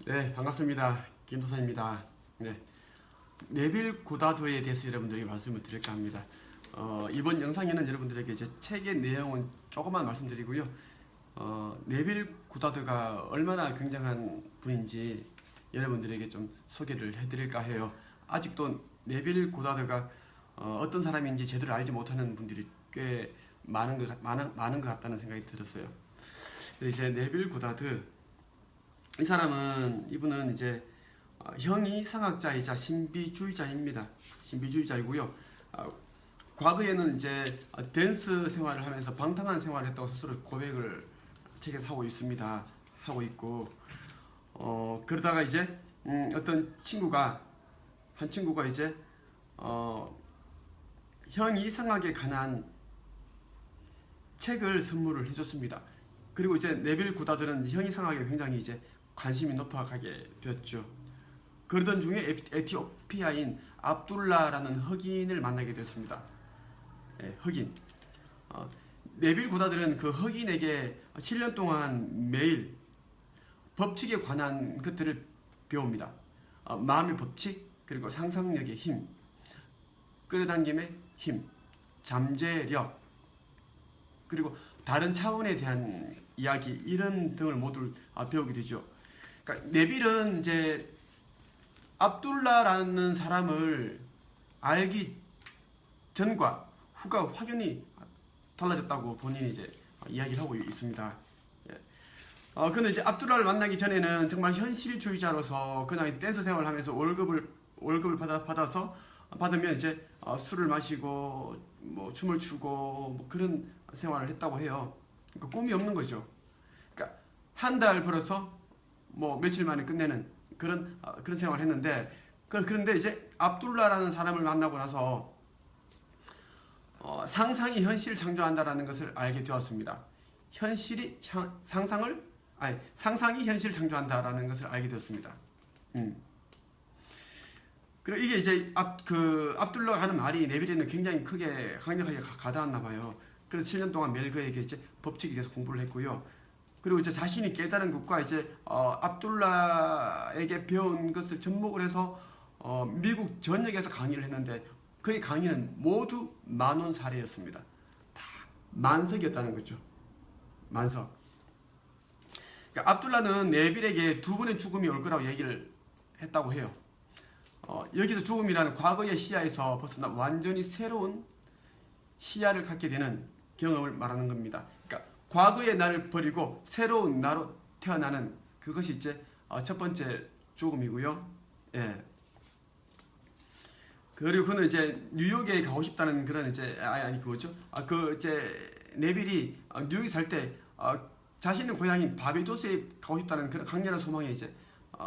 네, 반갑습니다. 김도사입니다. 네, 네빌 고다드에 대해서 여러분들에게 말씀을 드릴까 합니다. 이번 영상에는 여러분들에게 제 책의 내용은 조금만 말씀드리고요. 네빌 고다드가 얼마나 굉장한 분인지 여러분들에게 좀 소개를 해드릴까 해요. 아직도 네빌 고다드가 어떤 사람인지 제대로 알지 못하는 분들이 꽤 많은 것 같다는 생각이 들었어요. 이제 네빌 고다드, 이분은 이제 형이상학자이자 신비주의자입니다. 신비주의자이고요. 과거에는 이제 댄스 생활을 하면서 방탕한 생활을 했다고 스스로 고백을 책에서 하고 있습니다. 하고 있고, 그러다가 이제 어떤 한 친구가 이제 형이상학에 관한 책을 선물을 해줬습니다. 그리고 이제 네빌 고다드는 형이상학에 굉장히 이제 관심이 높아가게 되었죠. 그러던 중에 에티오피아인 압둘라라는 흑인을 만나게 됐습니다. 흑인. 네빌 고다드는 그 흑인에게 7년 동안 매일 법칙에 관한 것들을 배웁니다. 마음의 법칙, 그리고 상상력의 힘, 끌어당김의 힘, 잠재력, 그리고 다른 차원에 대한 이야기, 이런 등을 모두 배우게 되죠. 그러니까 네빌은 이제 압둘라라는 사람을 알기 전과 후가 확연히 달라졌다고 본인이 이제 이야기를 하고 있습니다. 근데 이제 압둘라를 만나기 전에는 정말 현실주의자로서 그냥 댄스 생활을 하면서 월급을 받으면 이제 술을 마시고 뭐 춤을 추고 뭐 그런 생활을 했다고 해요. 그러니까 꿈이 없는 거죠. 그러니까 한 달 벌어서 뭐 며칠 만에 끝내는 그런 생활을 했는데, 그런데 이제 압둘라라는 사람을 만나고 나서 상상이 현실을 창조한다라는 것을 알게 되었습니다. 상상이 현실을 창조한다라는 것을 알게 되었습니다. 그리고 이게 이제 압둘라가 하는 말이 네빌에는 굉장히 강력하게 가닿았나 봐요. 그래서 7년 동안 매일 그에게 이제 법칙에 대해서 공부를 했고요. 그리고 이제 자신이 깨달은 것과 이제 압둘라에게 배운 것을 접목을 해서 미국 전역에서 강의를 했는데, 그의 강의는 모두 만원 사례였습니다. 다 만석이었다는 거죠. 만석. 그러니까 압둘라는 네빌에게 두 번의 죽음이 올 거라고 얘기를 했다고 해요. 여기서 죽음이라는 과거의 시야에서 벗어나 완전히 새로운 시야를 갖게 되는 경험을 말하는 겁니다. 그러니까 과거의 나를 버리고 새로운 나로 태어나는 그것이 이제 첫 번째 죽음이고요. 예. 그리고 그는 이제 뉴욕에 가고 싶다는 그런 이제 그거죠. 이제 네빌이 뉴욕에 살 때 자신의 고향인 바비도스에 가고 싶다는 그런 강렬한 소망에 이제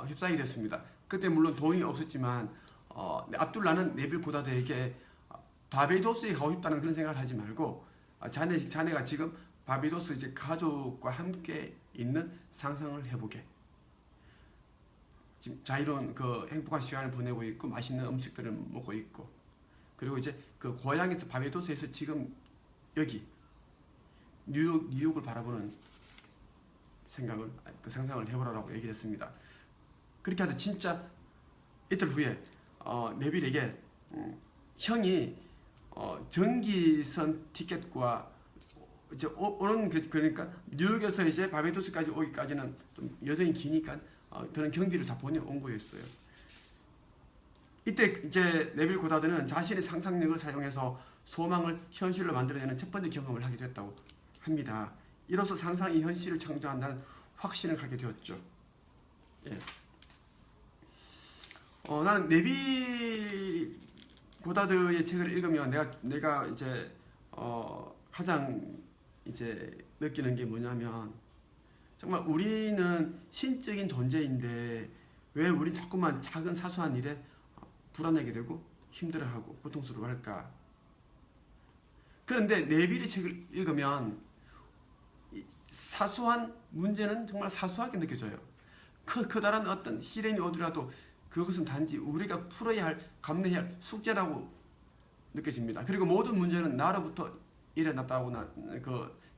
휩싸이게 됐습니다. 그때 물론 돈이 없었지만 압둘라는 네빌 고다드에게 바비도스에 가고 싶다는 그런 생각을 하지 말고 자네가 지금 바비도스 이제 가족과 함께 있는 상상을 해보게. 지금 자유로운 행복한 시간을 보내고 있고 맛있는 음식들을 먹고 있고, 그리고 이제 그 고향에서 바비도스에서 지금 여기 뉴욕을 바라보는 상상을 해보라고 얘기를 했습니다. 그렇게 해서 진짜 이틀 후에 네빌에게 형이 전기선 티켓과 이제 오는 그러니까 뉴욕에서 이제 바비도스까지 오기까지는 좀 여정이 기니까 그런 경비를 다 보내온 거였어요. 이때 이제 네빌 고다드는 자신의 상상력을 사용해서 소망을 현실로 만들어내는 첫 번째 경험을 하게 됐다고 합니다. 이로써 상상이 현실을 창조한다는 확신을 갖게 되었죠. 예. 나는 네빌 고다드의 책을 읽으면 내가 이제 가장 이제 느끼는 게 뭐냐면, 정말 우리는 신적인 존재인데 왜 우리 자꾸만 작은 사소한 일에 불안하게 되고 힘들어하고 고통스러워할까? 그런데 네빌의 책을 읽으면 사소한 문제는 정말 사소하게 느껴져요. 커다란 어떤 시련이 오더라도 그것은 단지 우리가 풀어야 할, 감내해야 할 숙제라고 느껴집니다. 그리고 모든 문제는 나로부터 일어났다고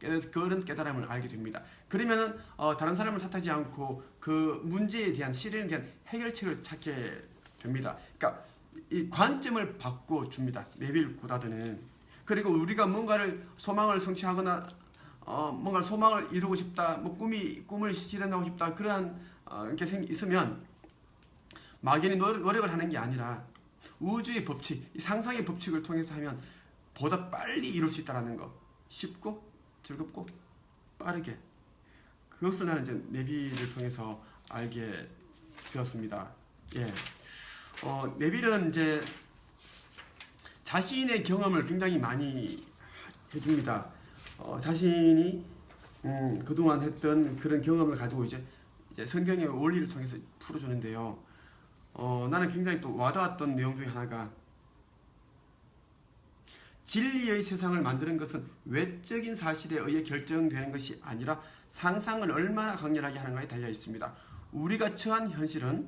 그런 깨달음을 알게 됩니다. 그러면은 다른 사람을 탓하지 않고 그 문제에 대한 시련에 대한 해결책을 찾게 됩니다. 그러니까 이 관점을 바꿔줍니다. 네빌 고다드는. 그리고 우리가 뭔가를 소망을 성취하거나 뭔가 소망을 이루고 싶다, 뭐 꿈을 실현하고 싶다, 그러한 게 있으면 막연히 노력을 하는 게 아니라 우주의 법칙, 이 상상의 법칙을 통해서 하면 보다 빨리 이룰 수 있다는 거, 쉽고 즐겁고 빠르게. 그것을 나는 이제 네빌을 통해서 알게 되었습니다. 예, 네빌은 이제 자신의 경험을 굉장히 많이 해줍니다. 자신이 그동안 했던 그런 경험을 가지고 이제 성경의 원리를 통해서 풀어주는데요. 나는 굉장히 또 와닿았던 내용 중에 하나가 진리의 세상을 만드는 것은 외적인 사실에 의해 결정되는 것이 아니라 상상을 얼마나 강렬하게 하는가에 달려 있습니다. 우리가 처한 현실은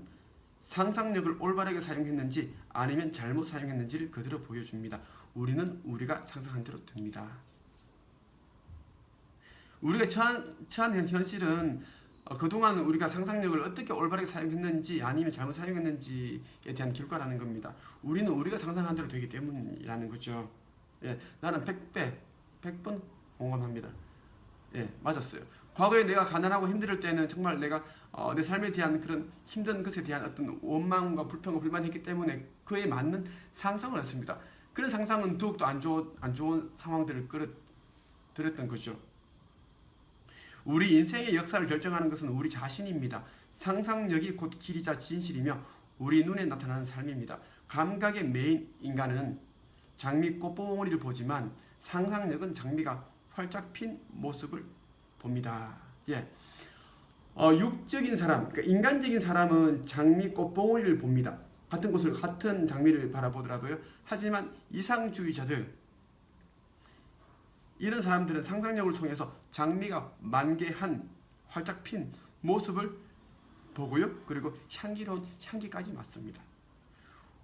상상력을 올바르게 사용했는지 아니면 잘못 사용했는지를 그대로 보여줍니다. 우리는 우리가 상상한 대로 됩니다. 우리가 처한 현실은 그동안 우리가 상상력을 어떻게 올바르게 사용했는지 아니면 잘못 사용했는지에 대한 결과라는 겁니다. 우리는 우리가 상상한 대로 되기 때문이라는 거죠. 예, 나는 100번 공감합니다. 예, 맞았어요. 과거에 내가 가난하고 힘들 때는 정말 내가 내 삶에 대한 그런 힘든 것에 대한 어떤 원망과 불평과 불만이 있기 때문에 그에 맞는 상상을 했습니다. 그런 상상은 더욱더 안 좋은 상황들을 끌어들였던 거죠. 우리 인생의 역사를 결정하는 것은 우리 자신입니다. 상상력이 곧 길이자 진실이며 우리 눈에 나타나는 삶입니다. 감각의 메인 인간은 장미 꽃봉오리를 보지만 상상력은 장미가 활짝 핀 모습을 봅니다. 예. 육적인 사람, 그러니까 인간적인 사람은 장미 꽃봉오리를 봅니다. 같은 장미를 바라보더라도요. 하지만 이상주의자들, 이런 사람들은 상상력을 통해서 장미가 만개한 활짝 핀 모습을 보고요. 그리고 향기로운 향기까지 맡습니다.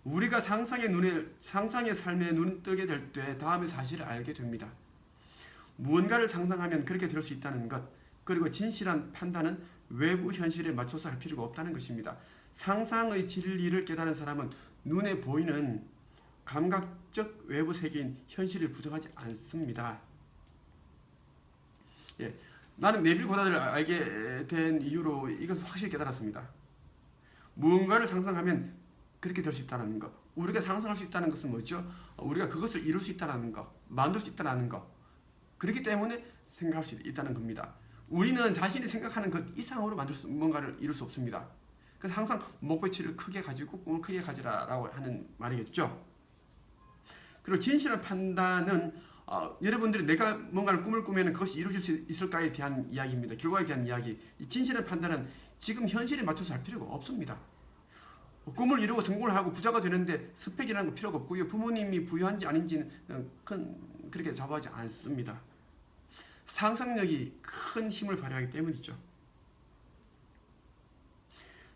우리가 상상의 삶에 눈을 뜨게 될 때 다음의 사실을 알게 됩니다. 무언가를 상상하면 그렇게 될 수 있다는 것, 그리고 진실한 판단은 외부 현실에 맞춰서 할 필요가 없다는 것입니다. 상상의 진리를 깨달은 사람은 눈에 보이는 감각적 외부 세계인 현실을 부정하지 않습니다. 예, 나는 네빌 고다드를 알게 된 이유로 이것을 확실히 깨달았습니다. 무언가를 상상하면 그렇게 될 수 있다는 것. 우리가 상상할 수 있다는 것은 뭐죠? 우리가 그것을 이룰 수 있다는 것, 만들 수 있다는 것. 그렇기 때문에 생각할 수 있다는 겁니다. 우리는 자신이 생각하는 것 이상으로 뭔가를 이룰 수 없습니다. 그래서 항상 목표치를 크게 가지고 꿈을 크게 가지라라고 하는 말이겠죠. 그리고 진실한 판단은 여러분들이 내가 뭔가를 꿈을 꾸면 그것이 이루어질 수 있을까에 대한 이야기입니다. 결과에 대한 이야기. 이 진실한 판단은 지금 현실에 맞춰서 할 필요가 없습니다. 꿈을 이루고 성공을 하고 부자가 되는데 스펙이라는 거 필요가 없고요. 부모님이 부유한지 아닌지는 그렇게 자부하지 않습니다. 상상력이 큰 힘을 발휘하기 때문이죠.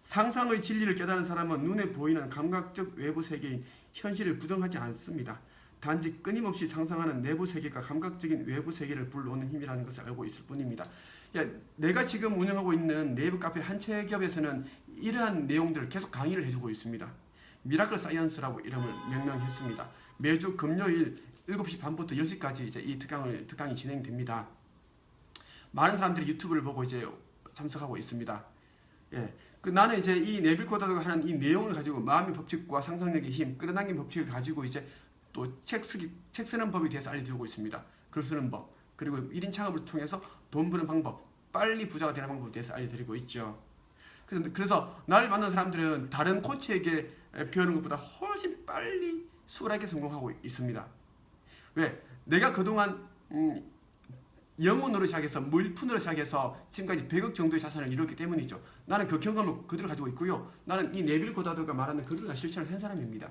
상상의 진리를 깨달은 사람은 눈에 보이는 감각적 외부 세계인 현실을 부정하지 않습니다. 단지 끊임없이 상상하는 내부 세계가 감각적인 외부 세계를 불러오는 힘이라는 것을 알고 있을 뿐입니다. 내가 지금 운영하고 있는 네이버 카페 한 책협에서는 이러한 내용들을 계속 강의를 해주고 있습니다. 미라클 사이언스라고 이름을 명명했습니다. 매주 금요일 7시 반부터 10시까지 이제 이 특강이 진행됩니다. 많은 사람들이 유튜브를 보고 이제 참석하고 있습니다. 예. 나는 이제 이 네빌 고다드가 하는 이 내용을 가지고 마음의 법칙과 상상력의 힘, 끌어당긴 법칙을 가지고 이제 또 책 쓰는 법에 대해서 알려드리고 있습니다. 글 쓰는 법, 그리고 1인 창업을 통해서 돈 버는 방법, 빨리 부자가 되는 방법에 대해서 알려드리고 있죠. 그래서 나를 만난 사람들은 다른 코치에게 배우는 것보다 훨씬 빨리 수월하게 성공하고 있습니다. 왜? 내가 그동안 영혼으로 시작해서 물품으로 시작해서 지금까지 100억 정도의 자산을 이뤘기 때문이죠. 나는 그 경험을 그대로 가지고 있고요. 나는 이 네빌 고다드가 말하는 그대로 다 실천을 한 사람입니다.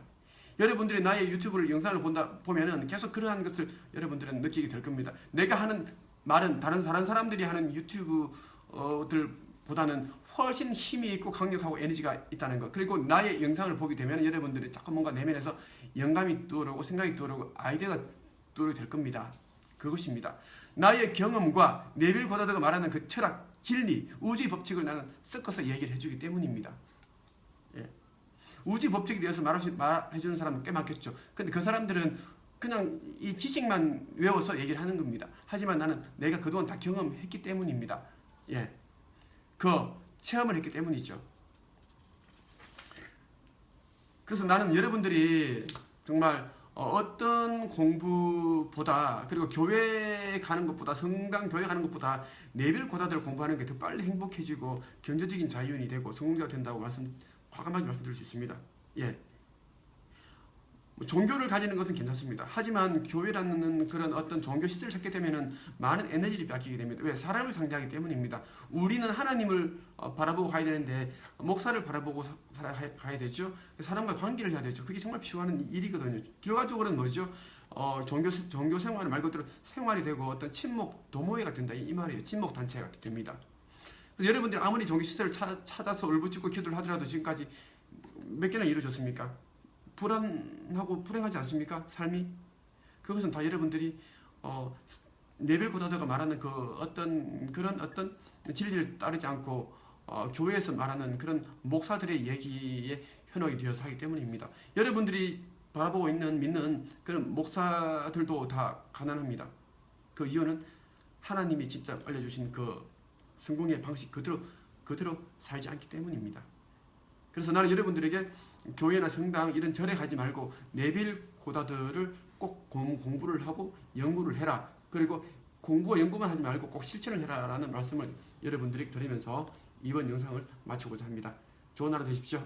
여러분들이 나의 유튜브를 영상을 보면은 계속 그러한 것을 여러분들은 느끼게 될 겁니다. 내가 하는 말은 다른 사람들이 하는 유튜브들보다는 훨씬 힘이 있고 강력하고 에너지가 있다는 것. 그리고 나의 영상을 보게 되면 여러분들이 자꾸 뭔가 내면에서 영감이 떠오르고 생각이 떠오르고 아이디어가 떠오르게 될 겁니다. 그것입니다. 나의 경험과 네빌 고다드가 말하는 그 철학, 진리, 우주의 법칙을 나는 섞어서 얘기를 해주기 때문입니다. 예. 우주의 법칙에 대해서 말해주는 사람은 꽤 많겠죠. 근데 그 사람들은 그냥 이 지식만 외워서 얘기를 하는 겁니다. 하지만 나는 내가 그동안 다 경험했기 때문입니다. 예. 그 체험을 했기 때문이죠. 그래서 나는 여러분들이 정말 어떤 공부보다, 그리고 교회 가는 것보다, 성당 교회 가는 것보다 네빌 고다드를 공부하는 게 더 빨리 행복해지고 경제적인 자유인이 되고 성공자가 된다고 과감하게 말씀드릴 수 있습니다. 예. 종교를 가지는 것은 괜찮습니다. 하지만 교회라는 그런 어떤 종교 시설을 찾게 되면은 많은 에너지를 뺏기게 됩니다. 왜? 사람을 상대하기 때문입니다. 우리는 하나님을 바라보고 가야 되는데 목사를 바라보고 가야 되죠. 사람과 관계를 해야 되죠. 그게 정말 필요한 일이거든요. 결과적으로는 뭐죠? 종교 생활을 말 그대로 생활이 되고 어떤 친목 도모회가 된다 이 말이에요. 친목 단체가 됩니다. 그래서 여러분들이 아무리 종교 시설을 찾아서 울부짖고 기도를 하더라도 지금까지 몇 개나 이루어졌습니까? 불안하고 불행하지 않습니까? 삶이? 그것은 다 여러분들이 네빌 고다드가 말하는 그 어떤 진리를 따르지 않고 교회에서 말하는 그런 목사들의 얘기에 현혹이 되어서 하기 때문입니다. 여러분들이 바라보고 믿는 그런 목사들도 다 가난합니다. 그 이유는 하나님이 진짜 알려주신 그 성공의 방식 그대로 살지 않기 때문입니다. 그래서 나는 여러분들에게 교회나 성당 이런 절에 가지 말고 네빌 고다드를 꼭 공부를 하고 연구를 해라. 그리고 공부와 연구만 하지 말고 꼭 실천을 해라라는 말씀을 여러분들에게 드리면서 이번 영상을 마치고자 합니다. 좋은 하루 되십시오.